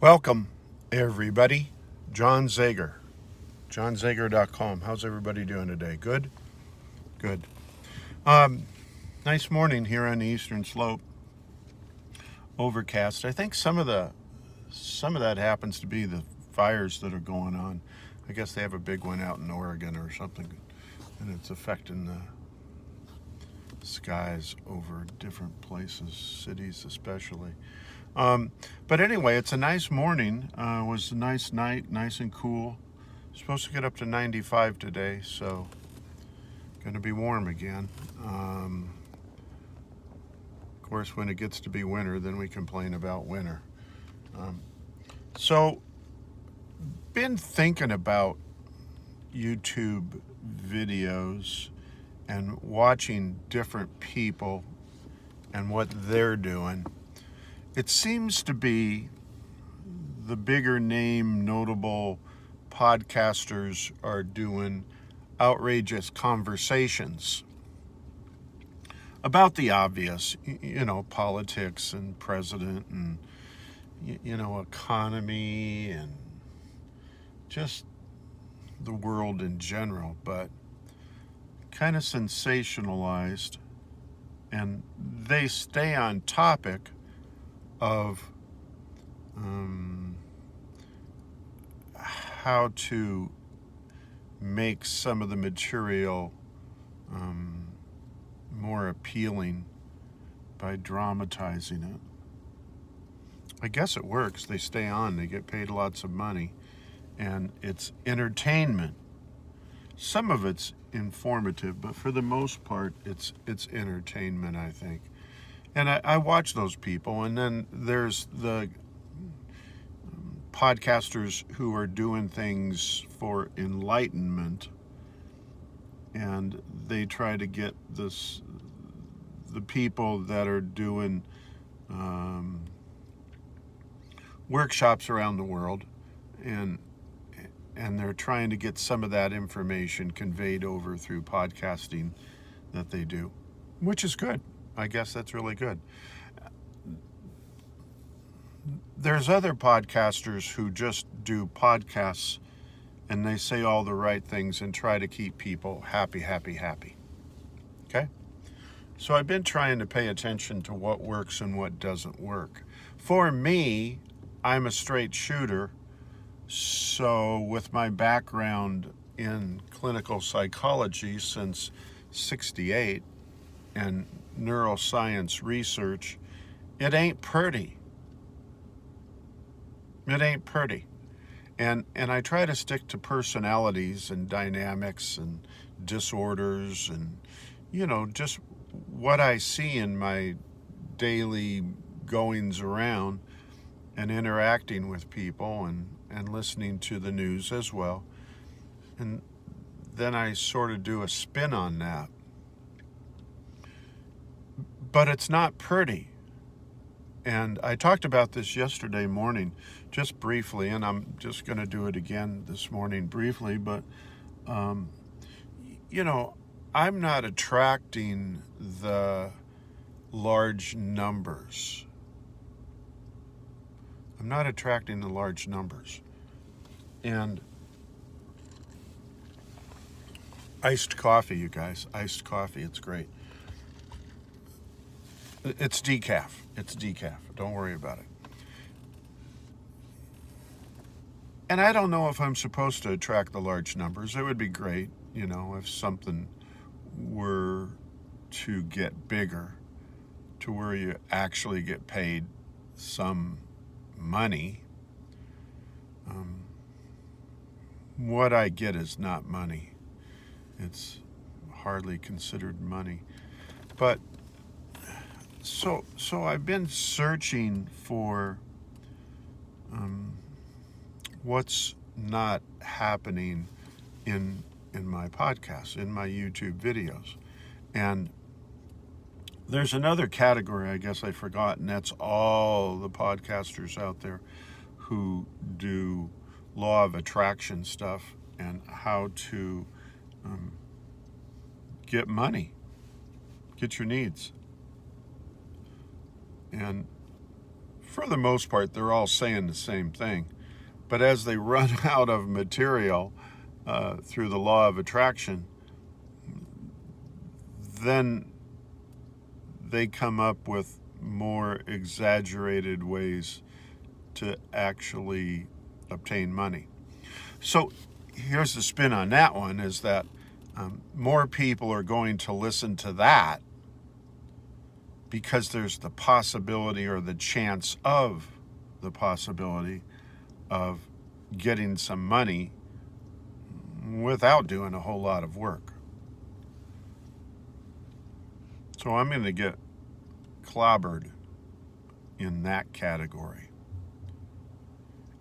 Welcome, everybody. John Zager, johnzager.com. How's everybody doing today? Good? Good. Nice morning here on the Eastern Slope. Overcast. I think some of that happens to be the fires that are going on. I guess they have a big one out in Oregon or something, and it's affecting the skies over different places, cities especially. But anyway, it's a nice morning. It was a nice night, nice and cool. Supposed to get up to 95 today, so going to be warm again. Of course, when it gets to be winter, then we complain about winter. So, been thinking about YouTube videos and watching different people and what they're doing. It seems to be the bigger name, notable podcasters are doing outrageous conversations about the obvious, politics and president and, economy and just the world in general, but kind of sensationalized. And they stay on topic of how to make some of the material more appealing by dramatizing it. I guess it works. They stay on, they get paid lots of money, and it's entertainment. Some of it's informative, but for the most part, it's entertainment, I think. And I watch those people, and then there's the podcasters who are doing things for enlightenment, and they try to get the people that are doing workshops around the world, and they're trying to get some of that information conveyed over through podcasting that they do, which is good. I guess that's really good. There's other podcasters who just do podcasts and they say all the right things and try to keep people happy. Okay? So I've been trying to pay attention to what works and what doesn't work. For me, I'm a straight shooter. So with my background in clinical psychology since '68 and neuroscience research, it ain't pretty. It ain't pretty. And I try to stick to personalities and dynamics and disorders and, just what I see in my daily goings around and interacting with people and listening to the news as well. And then I sort of do a spin on that. But it's not pretty. And I talked about this yesterday morning, just briefly, and I'm just going to do it again this morning briefly. But, I'm not attracting the large numbers. I'm not attracting the large numbers. And iced coffee, you guys, iced coffee, it's great. It's decaf. It's decaf. Don't worry about it. And I don't know if I'm supposed to attract the large numbers. It would be great, if something were to get bigger to where you actually get paid some money. What I get is not money. It's hardly considered money. But so I've been searching for what's not happening in my podcasts, in my YouTube videos. And there's another category I guess I forgot, and that's all the podcasters out there who do law of attraction stuff and how to get money, get your needs. And for the most part, they're all saying the same thing. But as they run out of material through the law of attraction, then they come up with more exaggerated ways to actually obtain money. So here's the spin on that one, is that more people are going to listen to that because there's the possibility or the chance of the possibility of getting some money without doing a whole lot of work. So I'm going to get clobbered in that category.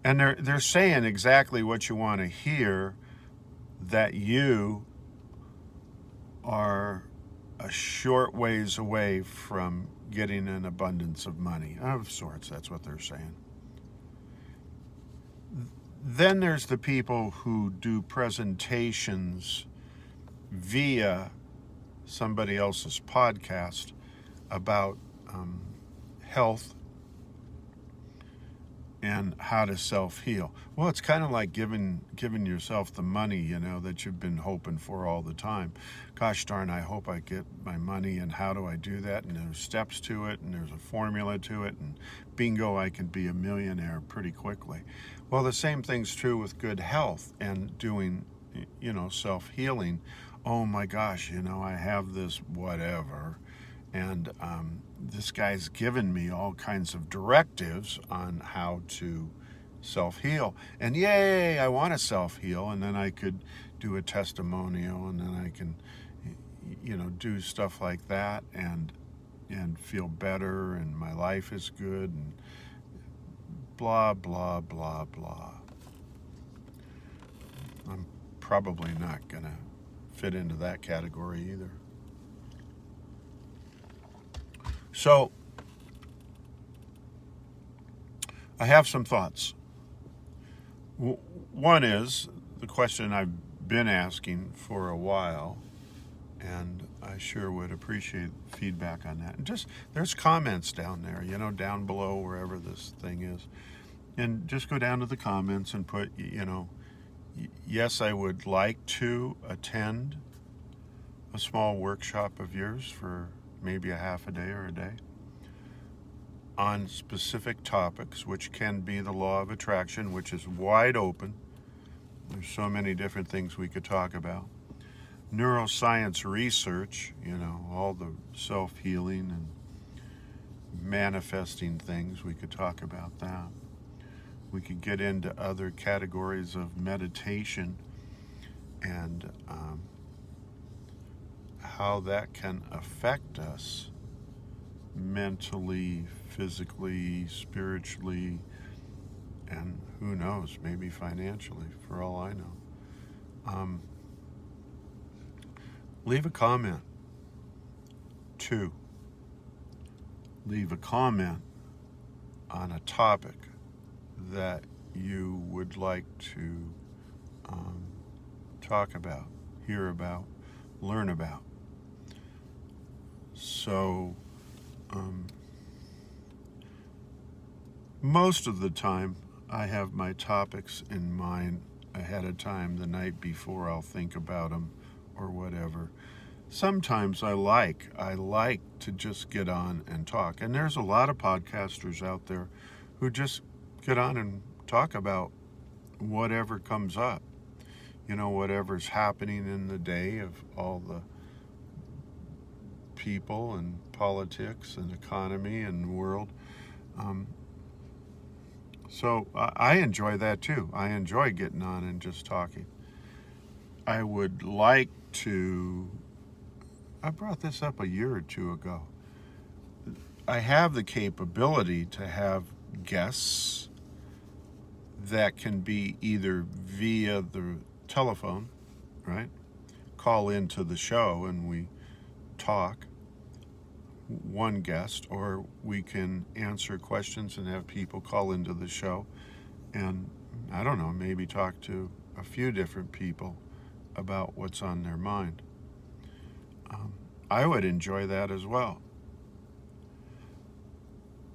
And they're saying exactly what you want to hear, that you are a short ways away from getting an abundance of money, of sorts. That's what they're saying. Then there's the people who do presentations via somebody else's podcast about health and how to self-heal. Well, it's kind of like giving yourself the money, that you've been hoping for all the time. Gosh darn, I hope I get my money, and how do I do that? And there's steps to it, and there's a formula to it, and bingo, I can be a millionaire pretty quickly. Well, the same thing's true with good health and doing, self-healing. Oh my gosh, I have this whatever, and this guy's given me all kinds of directives on how to self-heal. And yay, I want to self-heal, and then I could do a testimonial, and then I can, do stuff like that, and feel better, and my life is good, and blah, blah, blah, blah. I'm probably not going to fit into that category either. So, I have some thoughts. One is the question I've been asking for a while, and I sure would appreciate feedback on that. And just, there's comments down there, down below wherever this thing is. And just go down to the comments and put, yes, I would like to attend a small workshop of yours for maybe a half a day or a day on specific topics, which can be the law of attraction, which is wide open. There's so many different things we could talk about. Neuroscience research, all the self-healing and manifesting things, we could talk about that. We could get into other categories of meditation and how that can affect us mentally, physically, spiritually, and who knows, maybe financially, for all I know. Leave a comment. 2, leave a comment on a topic that you would like to talk about, hear about, learn about. So, most of the time, I have my topics in mind ahead of time, the night before. I'll think about them or whatever. Sometimes I like to just get on and talk. And there's a lot of podcasters out there who just get on and talk about whatever comes up. Whatever's happening in the day of all the people and politics and economy and world. So I enjoy that too. I enjoy getting on and just talking. I would like to, I brought this up a year or two ago. I have the capability to have guests that can be either via the telephone, right? Call into the show and we talk, one guest, or we can answer questions and have people call into the show and, I don't know, maybe talk to a few different people about what's on their mind. I would enjoy that as well.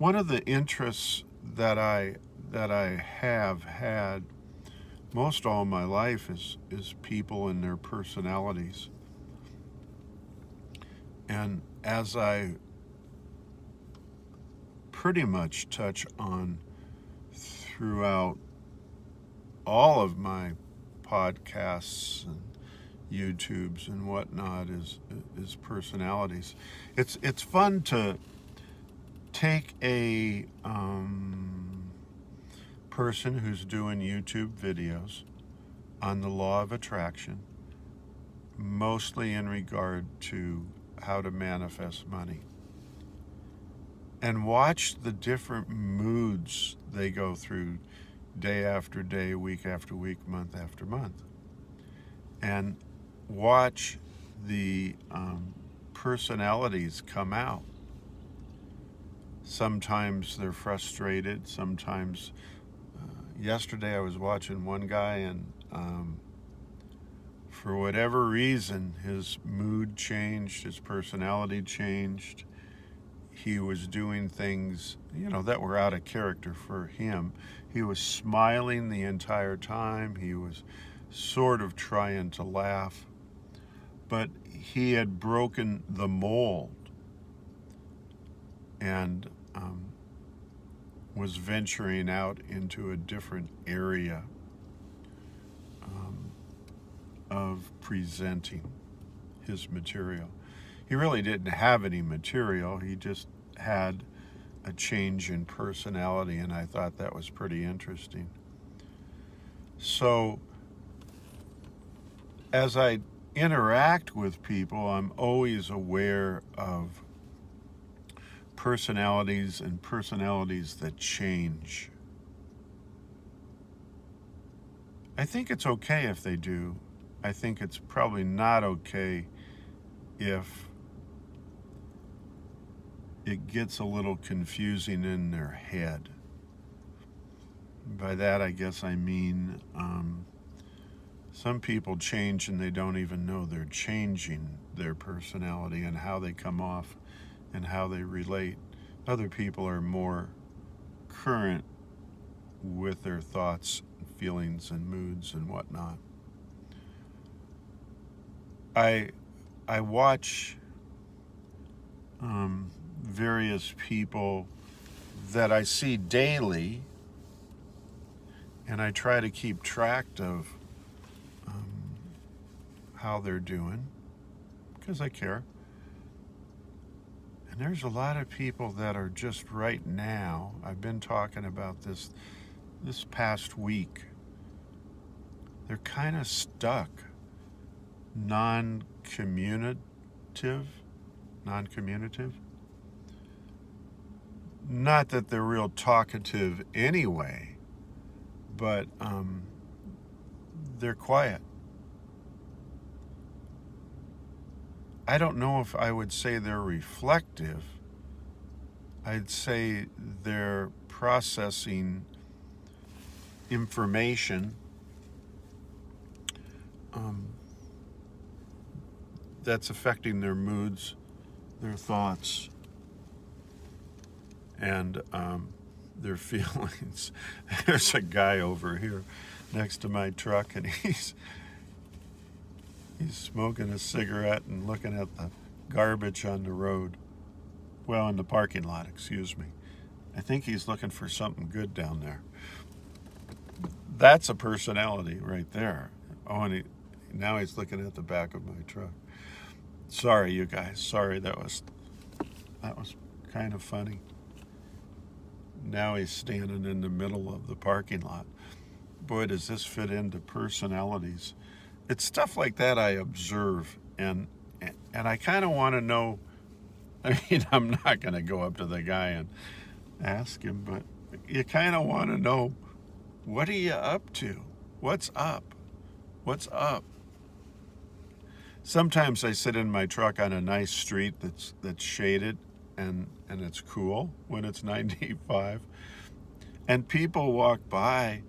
One of the interests that I have had most all my life is people and their personalities. And as I pretty much touch on throughout all of my podcasts and YouTubes and whatnot, is personalities. It's fun to take a person who's doing YouTube videos on the law of attraction, mostly in regard to how to manifest money, and watch the different moods they go through day after day, week after week, month after month, and watch the personalities come out. Sometimes they're frustrated. Sometimes, yesterday I was watching one guy, and for whatever reason, his mood changed, his personality changed. He was doing things, that were out of character for him. He was smiling the entire time. He was sort of trying to laugh, but he had broken the mold and was venturing out into a different area of presenting his material. He really didn't have any material. He just had a change in personality, and I thought that was pretty interesting. So as I interact with people, I'm always aware of personalities and personalities that change. I think it's okay if they do. I think it's probably not okay if it gets a little confusing in their head. By that, I guess I mean some people change and they don't even know they're changing their personality and how they come off and how they relate. Other people are more current with their thoughts, feelings, and moods and whatnot. I watch various people that I see daily, and I try to keep track of how they're doing, because I care. And there's a lot of people that are just right now, I've been talking about this past week, they're kind of stuck, non-communicative. Not that they're real talkative anyway, but they're quiet. I don't know if I would say they're reflective. I'd say they're processing information that's affecting their moods, their thoughts, and their feelings. There's a guy over here next to my truck, and he's smoking a cigarette and looking at the garbage on the road. Well, in the parking lot, excuse me. I think he's looking for something good down there. That's a personality right there. Oh, and now he's looking at the back of my truck. Sorry, you guys. Sorry, that was kind of funny. Now he's standing in the middle of the parking lot. Boy, does this fit into personalities. It's stuff like that I observe, and I kind of want to know. I mean, I'm not going to go up to the guy and ask him, but you kind of want to know, what are you up to? What's up? What's up? Sometimes I sit in my truck on a nice street that's shaded, and it's cool when it's 95, and people walk by.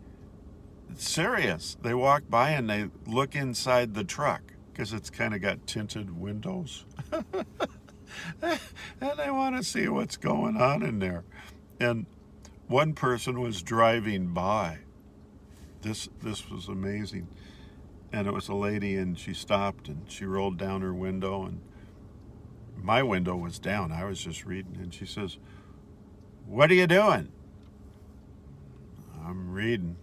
It's serious. They walk by and they look inside the truck because it's kind of got tinted windows. And they want to see what's going on in there. And One person was driving by. This was amazing. And it was a lady, and she stopped and she rolled down her window, and my window was down. I was just reading, and she says, "What are you doing?" "I'm reading."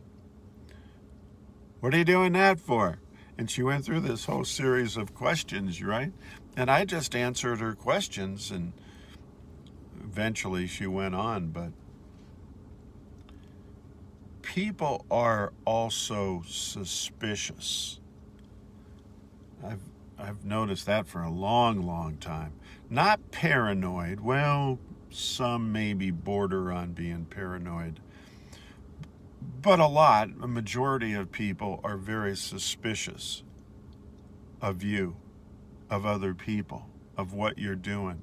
"What are you doing that for?" And she went through this whole series of questions, right? And I just answered her questions, and eventually she went on. But people are also suspicious. I've noticed that for a long, long time. Not paranoid. Well, some maybe border on being paranoid. But a majority of people are very suspicious of you, of other people, of what you're doing,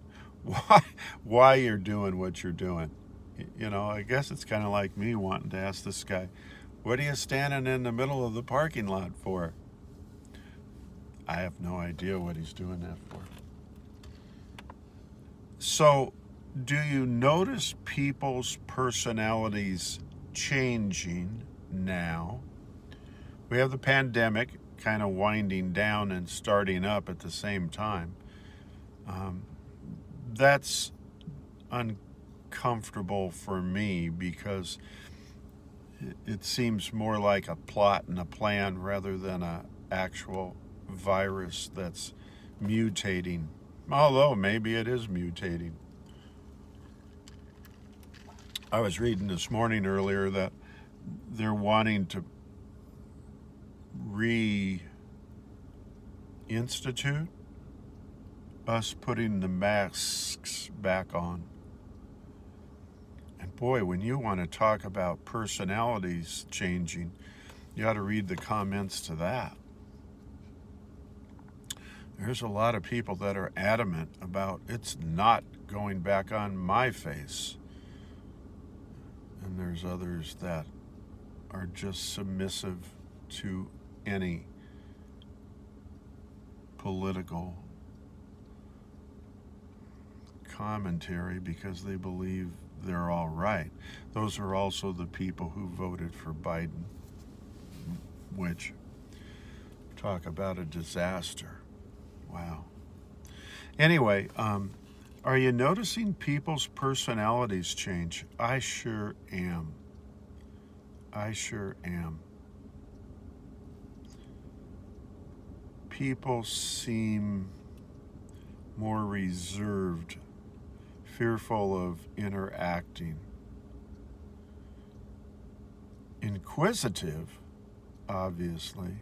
why you're doing what you're doing. You know, I guess it's kind of like me wanting to ask this guy, "What are you standing in the middle of the parking lot for?" I have no idea what he's doing that for. So, do you notice people's personalities changing now? We have the pandemic kind of winding down and starting up at the same time. That's uncomfortable for me because it seems more like a plot and a plan rather than an actual virus that's mutating. Although maybe it is mutating. I was reading this morning earlier that they're wanting to reinstitute us putting the masks back on. And boy, when you want to talk about personalities changing, you ought to read the comments to that. There's a lot of people that are adamant about it's not going back on my face. And there's others that are just submissive to any political commentary because they believe they're all right. Those are also the people who voted for Biden, which, talk about a disaster. Wow. Anyway, are you noticing people's personalities change? I sure am. I sure am. People seem more reserved, fearful of interacting, inquisitive, obviously.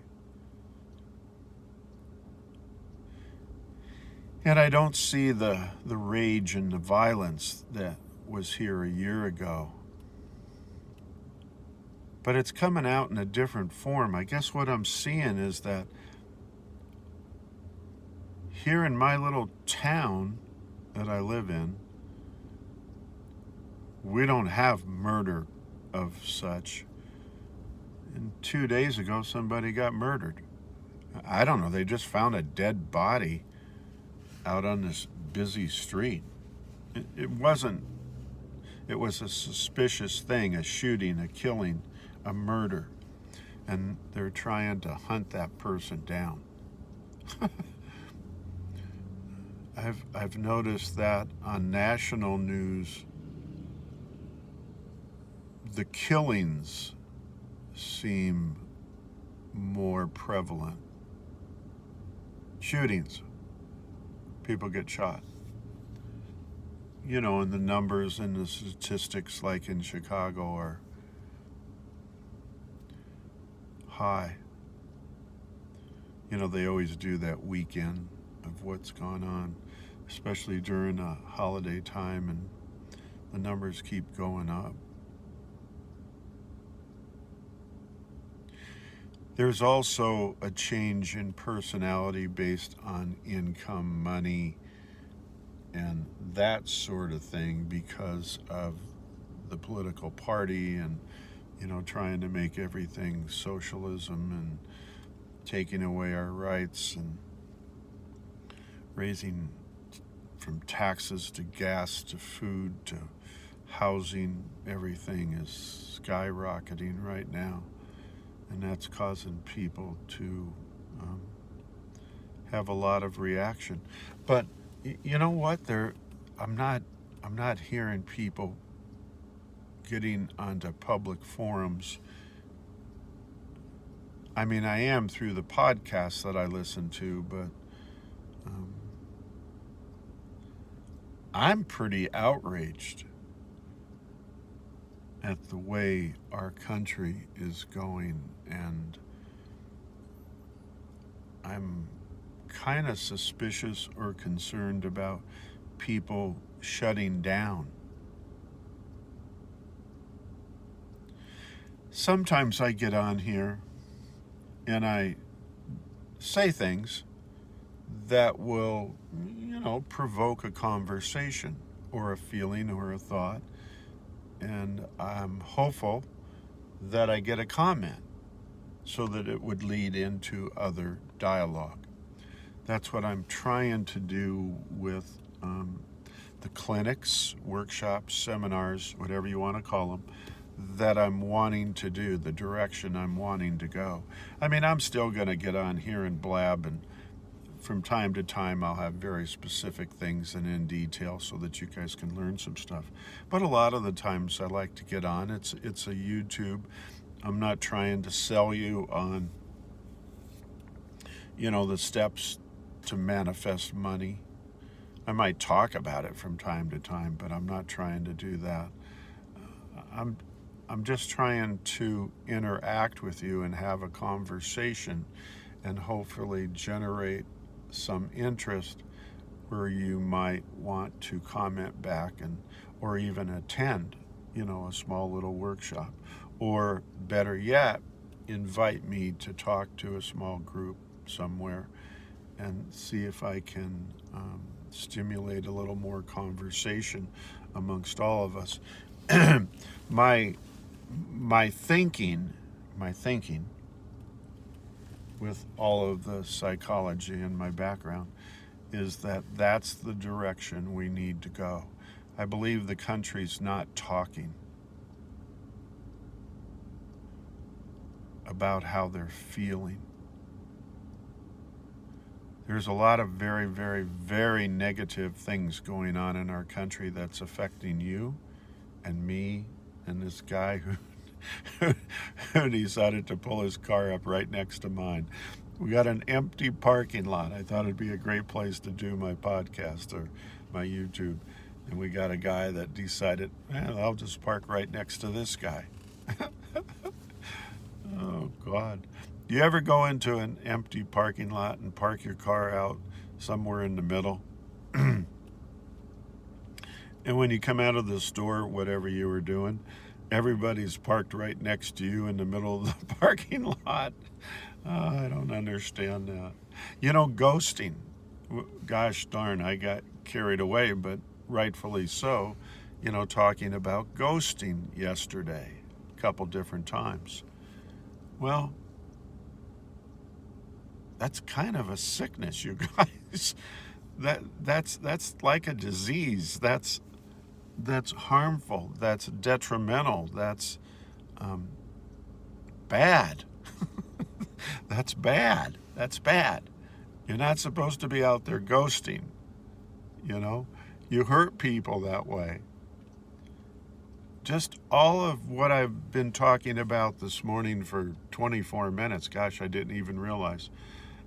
And I don't see the rage and the violence that was here a year ago. But it's coming out in a different form. I guess what I'm seeing is that here in my little town that I live in, we don't have murder of such. And 2 days ago, somebody got murdered. I don't know, they just found a dead body out on this busy street. It wasn't, it was a suspicious thing, a shooting, a killing, a murder. And they're trying to hunt that person down. I've noticed that on national news, the killings seem more prevalent. Shootings, people get shot. You know, and the numbers and the statistics, like in Chicago, are high. You know, they always do that weekend of what's gone on, especially during a holiday time, and the numbers keep going up. There's also a change in personality based on income, money, and that sort of thing because of the political party and, you know, trying to make everything socialism and taking away our rights and raising from taxes to gas to food to housing, everything is skyrocketing right now, and that's causing people to have a lot of reaction. But you know what? I'm not hearing people getting onto public forums. I mean, I am through the podcasts that I listen to, but I'm pretty outraged at the way our country is going, and I'm kind of suspicious or concerned about people shutting down. Sometimes I get on here and I say things that will, provoke a conversation or a feeling or a thought, and I'm hopeful that I get a comment so that it would lead into other dialogue. That's what I'm trying to do with the clinics, workshops, seminars, whatever you want to call them, that I'm wanting to do, the direction I'm wanting to go. I mean, I'm still going to get on here and blab, and from time to time I'll have very specific things and in detail so that you guys can learn some stuff. But a lot of the times I like to get on. It's a YouTube. I'm not trying to sell you on, the steps to manifest money. I might talk about it from time to time, but I'm not trying to do that. I'm just trying to interact with you and have a conversation and hopefully generate some interest where you might want to comment back or even attend, a small little workshop, or better yet, invite me to talk to a small group somewhere and see if I can stimulate a little more conversation amongst all of us. my thinking with all of the psychology in my background is that that's the direction we need to go. I believe the country's not talking about how they're feeling. There's a lot of very, very, very negative things going on in our country that's affecting you and me and this guy who decided to pull his car up right next to mine. We got an empty parking lot. I thought it'd be a great place to do my podcast or my YouTube. And we got a guy that decided, I'll just park right next to this guy. Oh, God. Do you ever go into an empty parking lot and park your car out somewhere in the middle? And when you come out of the store, whatever you were doing, everybody's parked right next to you in the middle of the parking lot. I don't understand that. Ghosting. Gosh darn, I got carried away, but rightfully so. Talking about ghosting yesterday, a couple different times. Well, that's kind of a sickness, you guys. That's like a disease. That's harmful. That's detrimental. That's bad. That's bad. That's bad. You're not supposed to be out there ghosting. You hurt people that way. Just all of what I've been talking about this morning for 24 minutes, gosh, I didn't even realize.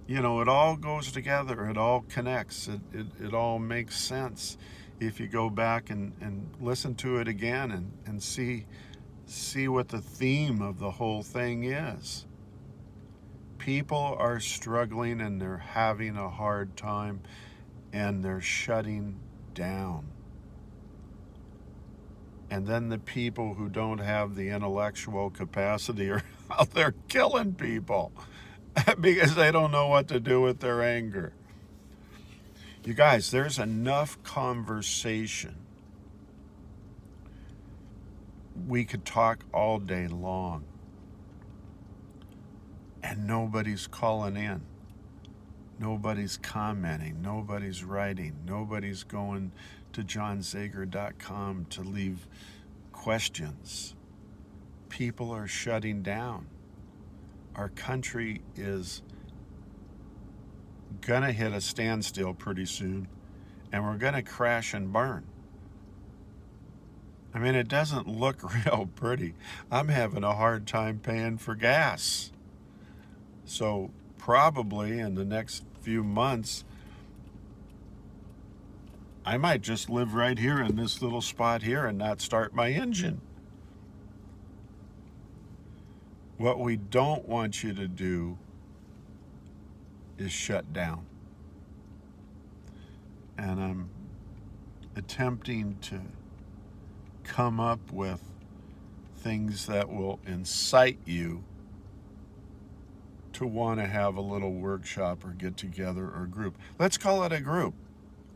It all goes together. It all connects. It all makes sense if you go back and listen to it again and see what the theme of the whole thing is. People are struggling and they're having a hard time and they're shutting down. And then the people who don't have the intellectual capacity are out there killing people because they don't know what to do with their anger. You guys, there's enough conversation. We could talk all day long. And nobody's calling in. Nobody's commenting. Nobody's writing. Nobody's going to johnzager.com to leave questions. People are shutting down. Our country is going to hit a standstill pretty soon, and we're going to crash and burn. I mean, it doesn't look real pretty. I'm having a hard time paying for gas. So probably in the next few months, I might just live right here in this little spot here and not start my engine. What we don't want you to do is shut down. And I'm attempting to come up with things that will incite you to want to have a little workshop or get together or group. Let's call it a group.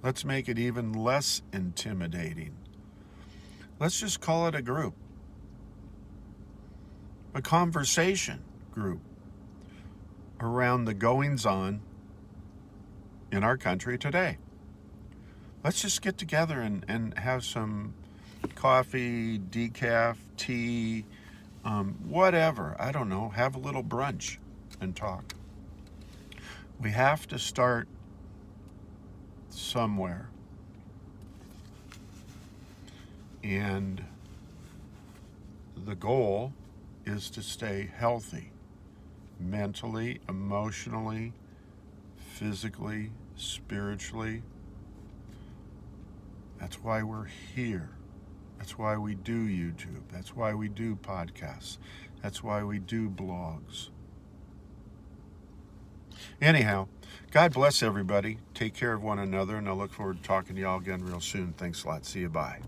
Let's make it even less intimidating. Let's just call it a group. A conversation group around the goings-on in our country today. Let's just get together and have some coffee, decaf, tea, whatever. I don't know. Have a little brunch and talk. We have to start somewhere. And the goal is to stay healthy, mentally, emotionally, physically, spiritually. That's why we're here. That's why we do YouTube. That's why we do podcasts. That's why we do blogs. Anyhow, God bless everybody. Take care of one another, and I look forward to talking to y'all again real soon. Thanks a lot. See you. Bye.